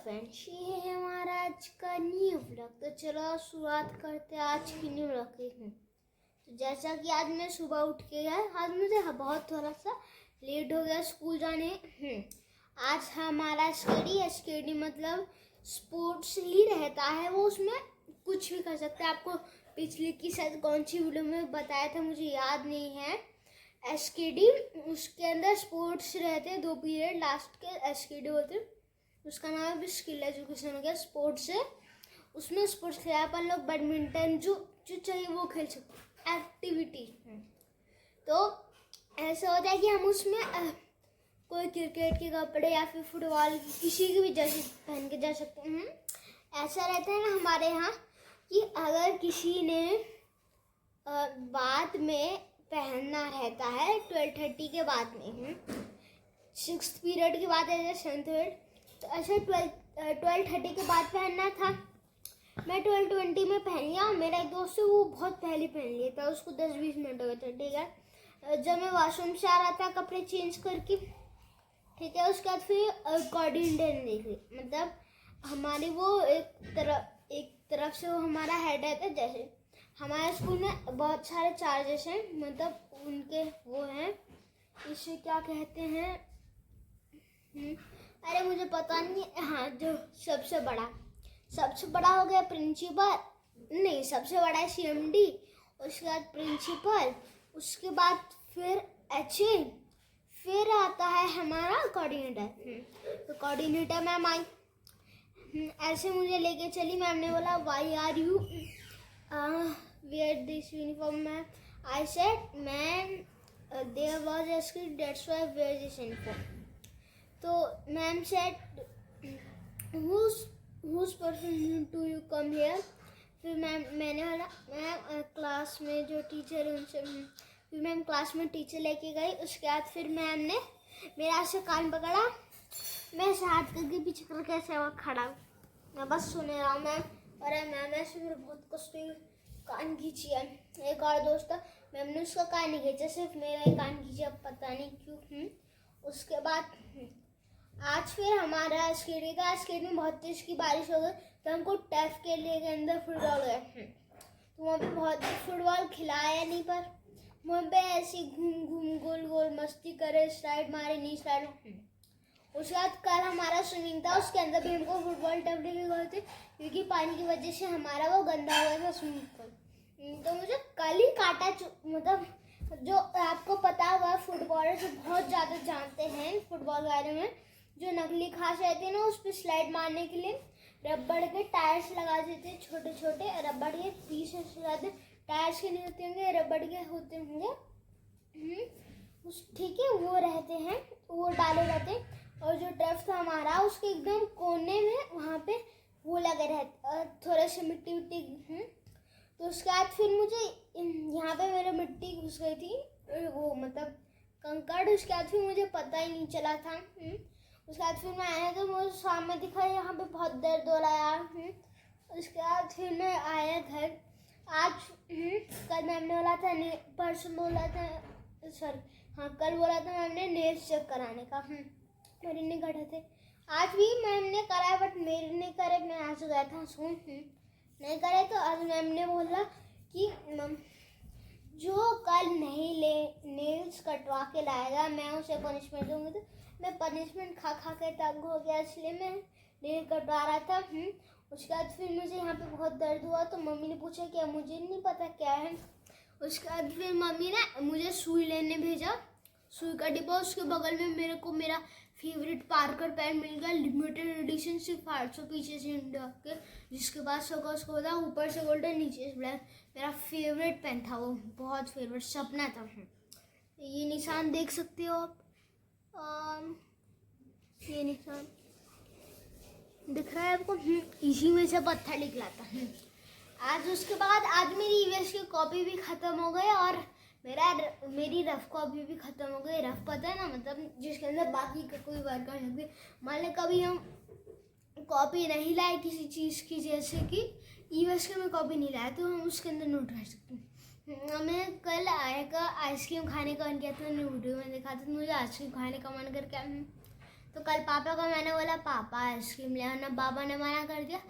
Friends, ये है हमारा आज का न्यू व्लॉग। तो चलो शुरुआत करते हैं आज की न्यू व्लॉग की। तो जैसा कि आज मैं सुबह उठ के गया, आज मुझे बहुत थोड़ा सा लेट हो गया स्कूल जाने। आज हमारा एसकेडी मतलब स्पोर्ट्स ही रहता है, वो उसमें कुछ भी कर सकते हैं। आपको पिछली की शायद कौन सी वीडियो में बताया था, मुझे याद नहीं है। एसकेडी उसके अंदर स्पोर्ट्स रहते हैं, 2 पीरियड लास्ट के एसकेडी होते हैं। उसका नाम है स्किल एजुकेशन हो गया। स्पोर्ट्स है, उसमें स्पोर्ट्स खेला अपन लोग, बैडमिंटन जो जो चाहिए वो खेल सकते एक्टिविटी। तो ऐसा होता है कि हम उसमें कोई क्रिकेट के कपड़े या फिर फुटबॉल किसी की भी जर्सी पहन के जा सकते हैं। ऐसा रहता है ना हमारे यहाँ कि अगर किसी ने बाद में पहनना रहता है 12:30 के बाद में, 6th पीरियड की बात है, 7th पीरियड, तो ऐसे 12:30 के बाद पहनना था। मैं 12:20 में पहन लिया। मेरा एक दोस्त है वो बहुत पहले पहन लिया था, उसको 10-20 मिनट हो गए थे। ठीक है, जब मैं वॉशरूम से आ रहा था कपड़े चेंज करके, ठीक है, उसके बाद फिर कोऑर्डिनेटर देखी, मतलब हमारी वो एक तरफ से वो हमारा हेड रहता है। जैसे हमारे स्कूल में बहुत सारे चार्जेस हैं, मतलब उनके वो हैं, इसे क्या कहते हैं, अरे मुझे पता नहीं। हाँ, जो सबसे बड़ा हो गया प्रिंसिपल, नहीं सबसे बड़ा है CMD, उसके बाद प्रिंसिपल, उसके बाद फिर HA, फिर आता है हमारा कोऑर्डिनेटर। तो कोऑर्डिनेटर मैम आई, ऐसे मुझे लेके चली। मैम ने बोला why are you wear this uniform ma'am? I said ma'am there was a script, that's why wear this uniform. तो ma'am said whose person do you come here? फिर मैंने बोला मैम क्लास में जो टीचर है उनसे। फिर मैम क्लास में टीचर लेके गई। उसके बाद फिर मैम ने मेरा से कान पकड़ा, मैं ऐसे हाथ करके पीछे करके ऐसे वहाँ खड़ा, मैं बस सुने रहा हूँ। मैम अरे मैम ऐसे मेरे बहुत कष्ट कान खींची है। एक और दोस्त था, मैम ने उसका कान नहीं खींचा, सिर्फ मेरा ही कान खींचा, पता नहीं क्यों। उसके बाद आज फिर हमारा स्केट में बहुत तेज की बारिश हो गई, तो हमको टर्फ के लिए के अंदर फुटबॉल गए। तो वहाँ पे बहुत फुटबॉल खिलाया नहीं, पर वहाँ पे ऐसे घूम गोल गोल मस्ती करे, स्लाइड मारे, नहीं स्लाइड। उसके बाद कल हमारा स्विमिंग था, उसके अंदर भी हमको फुटबॉल टर्फ लेके गए थे, क्योंकि पानी की वजह से हमारा वो गंदा हो गया था स्विमिंग पूल। तो मुझे कल ही काटा, मतलब जो आपको पता हुआ फुटबॉलर जो बहुत ज़्यादा जानते हैं फुटबॉल के बारे में, जो नकली घास रहती है ना, उस पर स्लाइड मारने के लिए रबड़ के टायर्स लगा देते हैं, छोटे छोटे रबड़ के पीसेस लगाते। टायर्स के नहीं होते होंगे, रबड़ के होते होंगे, ठीक है, वो रहते हैं, वो डाले जाते हैं। और जो टर्फ था हमारा, उसके एकदम कोने में वहाँ पे वो लगे रहते, थोड़े से मिट्टी विट्टी। तो उसके बाद फिर मुझे यहाँ पे मेरे मिट्टी घुस गई थी, वो मतलब कंकड़। उसके बाद फिर मुझे पता ही नहीं चला था। उसके बाद फिर मैं आया तो मुझे सामने दिखा यहाँ पे बहुत दर्द हो रहा है। उसके बाद फिर मैं आया घर। आज कल मैम ने बोला था, परसों बोला था, सॉरी हाँ कल बोला था मैम ने नेल्स चेक कराने का, मेरे नहीं कटे थे। आज भी मैम ने कराया, बट मेरे नहीं करे, मैं आज गया था सुन नहीं करे। तो आज मैम ने बोला कि जो कल नहीं नेल्स कटवा के लाएगा मैं उसे पनिशमेंट दूंगी। तो मैं पनिशमेंट खा के तंग हो गया, इसलिए मैं नेल कटवा रहा था। उसके बाद फिर मुझे यहाँ पे बहुत दर्द हुआ, तो मम्मी ने पूछा क्या, मुझे नहीं पता क्या है। उसके बाद फिर मम्मी ने मुझे सुई लेने भेजा, सुई का डिब्बा। उसके बगल में मेरे को मेरा फेवरेट पार्कर पेन मिल गया, लिमिटेड एडिशन, सिर्फ 800 पीछे से इंडिया के, जिसके बाद उसको था ऊपर से गोल्डन नीचे से ब्लैक। मेरा फेवरेट पेन था वो, बहुत फेवरेट, सपना था। ये निशान देख सकते हो आप, ये निशान दिख रहा है आपको, इसी में से पत्थर निकला था। आज उसके बाद आज मेरी ईवीएस की कॉपी भी ख़त्म हो गई, और मेरी रफ कॉपी भी ख़त्म हो गई। रफ पता है ना, मतलब जिसके अंदर बाकी का कोई वर्क कर सकते। मान लो कभी हम कॉपी नहीं लाए किसी चीज़ की, जैसे कि ईवीएस की में कॉपी नहीं लाए, तो हम उसके अंदर नोट कर सकते हैं। हमें कल आइसक्रीम खाने का मन किया था, मैंने वीडियो में देखा था, मुझे आइसक्रीम खाने का मन करके तो कल पापा को मैंने बोला पापा आइसक्रीम ले आना, पापा ने मना कर दिया।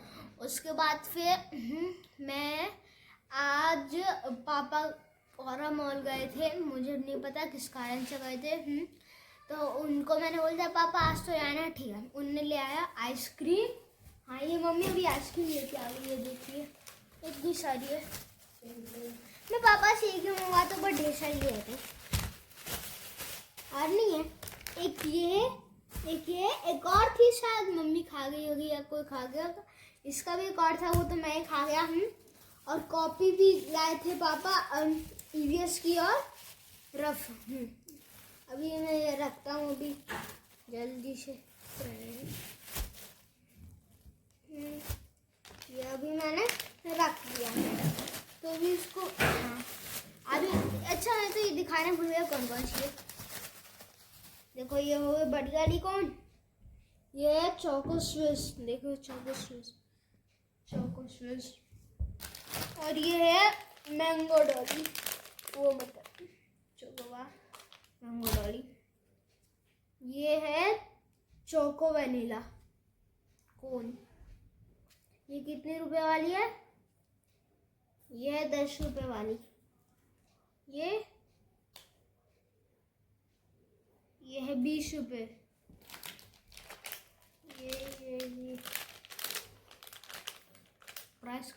उसके बाद फिर मैं आज पापा औरा मॉल गए थे, मुझे नहीं पता किस कारण से गए थे। तो उनको मैंने बोला पापा आज तो आना, ठीक है। उनने ले आया आइसक्रीम। हाँ ये मम्मी अभी आइसक्रीम लेके आ गई है, देखिए इतनी सारी है। मैं पापा से एक ही मंगवाता हूँ, ढेर सारी है और नहीं है। एक ये एक और थी, शायद मम्मी खा गई होगी या कोई खा गया होगा। इसका भी एक और था, वो तो मैं खा गया हूँ। और कॉपी भी लाए थे पापा ईवीएस की और रफ। अभी मैं ये रखता हूँ अभी जल्दी से। ये अभी मैंने रख दिया, तो अभी इसको हाँ अभी अच्छा है। तो ये दिखाने भूल गया कौन कौन सी है। देखो ये हो गई बड़ी वाली, कौन ये है चोको स्विस, देखो चोको स्विस। और ये है मैंगो डॉली, वो मतलब चोकोवा मैंगो डॉली। ये है चोको वनीला कोन। ये कितने रुपए वाली है? ये है 10 रुपए वाली। ये है 20 रुपए। ये प्राइस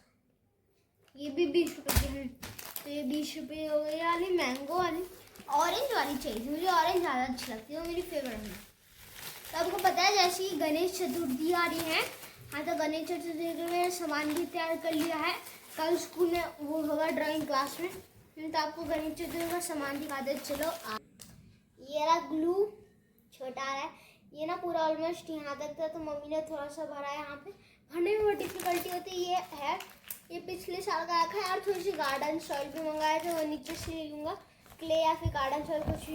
ये भी 20 रुपए की है। तो ये 20 रुपए हो गई वाली मैंगो वाली। ऑरेंज वाली चाहिए, मुझे ऑरेंज ज़्यादा अच्छी लगती है, वो मेरी फेवरेट है। तो आपको पता है जैसे ही गणेश चतुर्थी आ रही है, हाँ तो गणेश चतुर्थी के लिए सामान भी तैयार कर लिया है। कल स्कूल में वो होगा ड्राइंग क्लास में, तो आपको गणेश चतुर्थी का सामान दिखा दे। चलो ये रहा ग्लू, छोटा आ रहा है ये ना, पूरा ऑलमोस्ट यहाँ तक था, तो मम्मी ने थोड़ा सा भरा है। यहाँ पे भरने में बहुत डिफिकल्टी होती है। ये है, ये पिछले साल का रखा है। और थोड़ी सी गार्डन सॉइल भी मंगाए थे, वो नीचे से ले लूँगा, क्ले या फिर गार्डन सॉइल कुछ भी।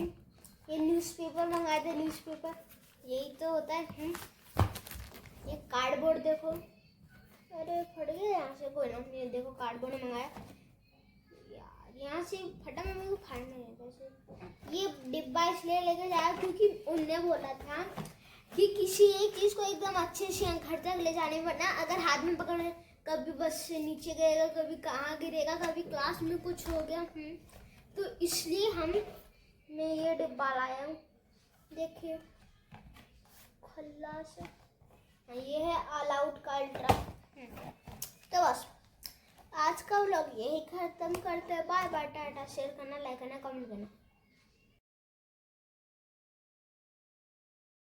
ये न्यूज़पेपर मंगाए थे, न्यूज़पेपर यही तो होता है। ये कार्डबोर्ड देखो, अरे फट गया यहाँ से, कोई ना। ये देखो कार्डबोर्ड मंगाया यार, यहाँ से फटा, मैं मेरे को फाड़ना है वैसे। ये डिब्बा इसलिए लेकर जाया क्योंकि उनने बोला था कि किसी एक चीज़ को एकदम अच्छे से घर तक ले जाने, वरना अगर हाथ में पकड़ कभी बस से नीचे गिरेगा, कभी कहाँ गिरेगा, कभी क्लास में कुछ हो गया। तो इसलिए मैं ये डिब्बा लाया हूँ, देखिए खल्ला से। ये है ऑल आउट का अल्ट्रा। तो बस आज का व्लॉग यही खत्म करते हैं। Bye bye, tata. शेयर करना, लाइक करना, कमेंट करना।